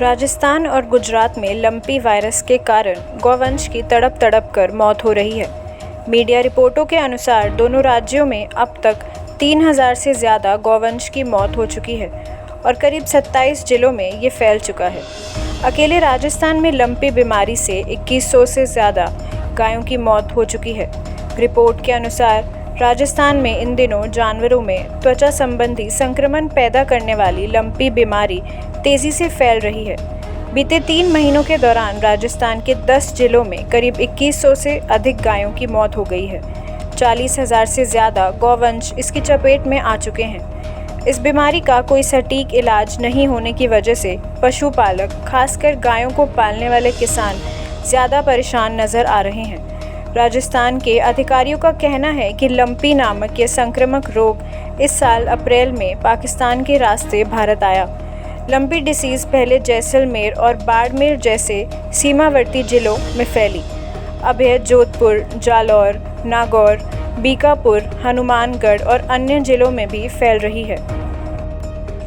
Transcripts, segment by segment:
राजस्थान और गुजरात में lumpy virus के कारण गौवंश की तड़प कर मौत हो रही है। मीडिया रिपोर्टों के अनुसार दोनों राज्यों में अब तक 3000 से ज़्यादा गौवंश की मौत हो चुकी है और करीब 27 जिलों में ये फैल चुका है। अकेले राजस्थान में लंपी बीमारी से 2100 से ज़्यादा गायों की मौत हो चुकी है। रिपोर्ट के अनुसार राजस्थान में इन दिनों जानवरों में त्वचा संबंधी संक्रमण पैदा करने वाली लंपी बीमारी तेज़ी से फैल रही है। बीते 3 महीनों के दौरान राजस्थान के 10 जिलों में करीब 2100 से अधिक गायों की मौत हो गई है। 40,000 से ज़्यादा गौवंश इसकी चपेट में आ चुके हैं। इस बीमारी का कोई सटीक इलाज नहीं होने की वजह से पशुपालक, खासकर गायों को पालने वाले किसान ज़्यादा परेशान नज़र आ रहे हैं। राजस्थान के अधिकारियों का कहना है कि लंपी नामक ये संक्रामक रोग इस साल अप्रैल में पाकिस्तान के रास्ते भारत आया। लंपी डिसीज़ पहले जैसलमेर और बाड़मेर जैसे सीमावर्ती जिलों में फैली। अब यह जोधपुर, जालौर, नागौर, बीकापुर, हनुमानगढ़ और अन्य जिलों में भी फैल रही है।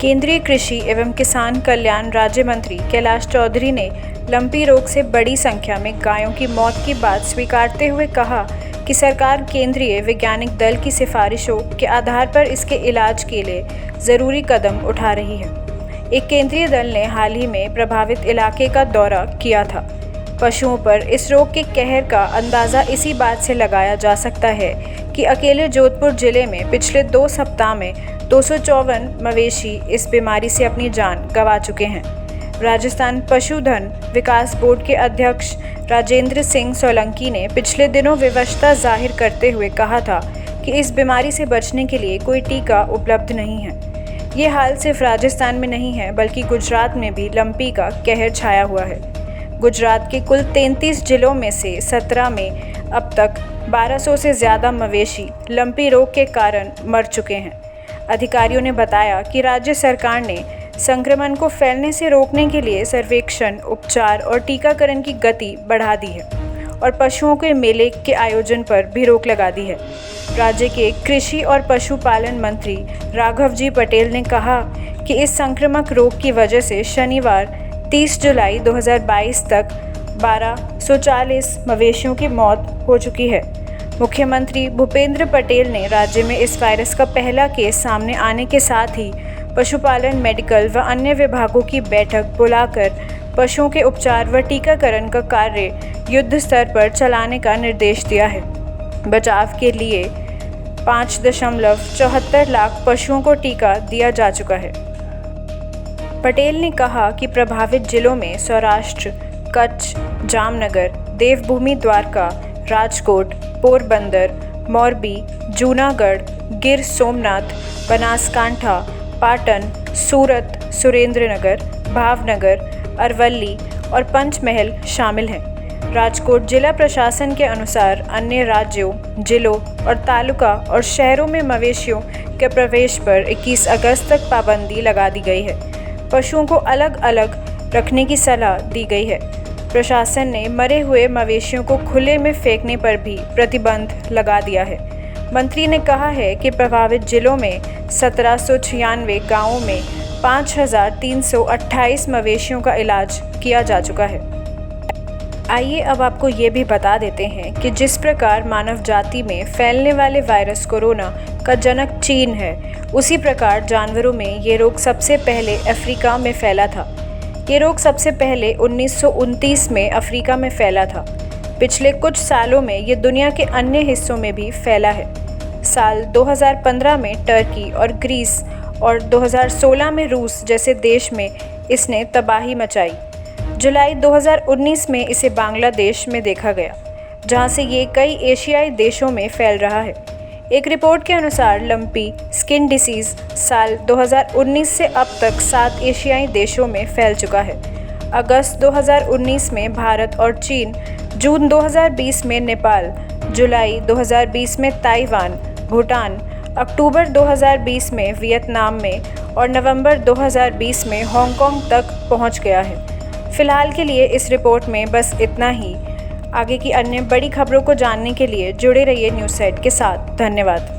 केंद्रीय कृषि एवं किसान कल्याण राज्य मंत्री कैलाश चौधरी ने लंपी रोग से बड़ी संख्या में गायों की मौत की बात स्वीकारते हुए कहा कि सरकार केंद्रीय वैज्ञानिक दल की सिफारिशों के आधार पर इसके इलाज के लिए ज़रूरी कदम उठा रही है। एक केंद्रीय दल ने हाल ही में प्रभावित इलाके का दौरा किया था। पशुओं पर इस रोग के कहर का अंदाज़ा इसी बात से लगाया जा सकता है कि अकेले जोधपुर जिले में पिछले 2 सप्ताह में 254 मवेशी इस बीमारी से अपनी जान गंवा चुके हैं। राजस्थान पशुधन विकास बोर्ड के अध्यक्ष राजेंद्र सिंह सोलंकी ने पिछले दिनों विवशता जाहिर करते हुए कहा था कि इस बीमारी से बचने के लिए कोई टीका उपलब्ध नहीं है। ये हाल सिर्फ राजस्थान में नहीं है बल्कि गुजरात में भी लंपी का कहर छाया हुआ है। गुजरात के कुल 33 जिलों में से 17 में अब तक 1200 से ज़्यादा मवेशी लंपी रोग के कारण मर चुके हैं। अधिकारियों ने बताया कि राज्य सरकार ने संक्रमण को फैलने से रोकने के लिए सर्वेक्षण, उपचार और टीकाकरण की गति बढ़ा दी है और पशुओं के मेले के आयोजन पर भी रोक लगा दी है। राज्य के कृषि और पशुपालन मंत्री राघव जी पटेल ने कहा कि इस संक्रामक रोग की वजह से शनिवार 30 जुलाई 2022 तक 1240 मवेशियों की मौत हो चुकी है। मुख्यमंत्री भूपेंद्र पटेल ने राज्य में इस वायरस का पहला केस सामने आने के साथ ही पशुपालन, मेडिकल व अन्य विभागों की बैठक बुलाकर पशुओं के उपचार व टीकाकरण का कार्य युद्ध स्तर पर चलाने का निर्देश दिया है। बचाव के लिए 5.74 लाख पशुओं को टीका दिया जा चुका है। पटेल ने कहा कि प्रभावित जिलों में सौराष्ट्र, कच्छ, जामनगर, देवभूमि द्वारका, राजकोट, पोरबंदर, मोरबी, जूनागढ़, गिर सोमनाथ, बनासकांठा, पाटन, सूरत, सुरेंद्रनगर, भावनगर, अरवली और पंचमहल शामिल हैं। राजकोट जिला प्रशासन के अनुसार अन्य राज्यों, जिलों और तालुका और शहरों में मवेशियों के प्रवेश पर 21 अगस्त तक पाबंदी लगा दी गई है। पशुओं को अलग अलग रखने की सलाह दी गई है। प्रशासन ने मरे हुए मवेशियों को खुले में फेंकने पर भी प्रतिबंध लगा दिया है। मंत्री ने कहा है कि प्रभावित जिलों में 1796 गांवों में 5328 मवेशियों का इलाज किया जा चुका है। आइए अब आपको ये भी बता देते हैं कि जिस प्रकार मानव जाति में फैलने वाले वायरस कोरोना का जनक चीन है, उसी प्रकार जानवरों में ये रोग सबसे पहले अफ्रीका में फैला था। ये रोग सबसे पहले 1929 में अफ्रीका में फैला था। पिछले कुछ सालों में ये दुनिया के अन्य हिस्सों में भी फैला है। साल 2015 में टर्की और ग्रीस और 2016 में रूस जैसे देश में इसने तबाही मचाई। जुलाई 2019 में इसे बांग्लादेश में देखा गया, जहां से ये कई एशियाई देशों में फैल रहा है। एक रिपोर्ट के अनुसार लंपी स्किन डिसीज़ साल 2019 से अब तक 7 एशियाई देशों में फैल चुका है। अगस्त 2019 में भारत और चीन, जून 2020 में नेपाल, जुलाई 2020 में ताइवान, भूटान, अक्टूबर 2020 में वियतनाम में और नवंबर 2020 में हांगकांग तक पहुंच गया है। फिलहाल के लिए इस रिपोर्ट में बस इतना ही। आगे की अन्य बड़ी खबरों को जानने के लिए जुड़े रहिए न्यूज़ सेट के साथ। धन्यवाद।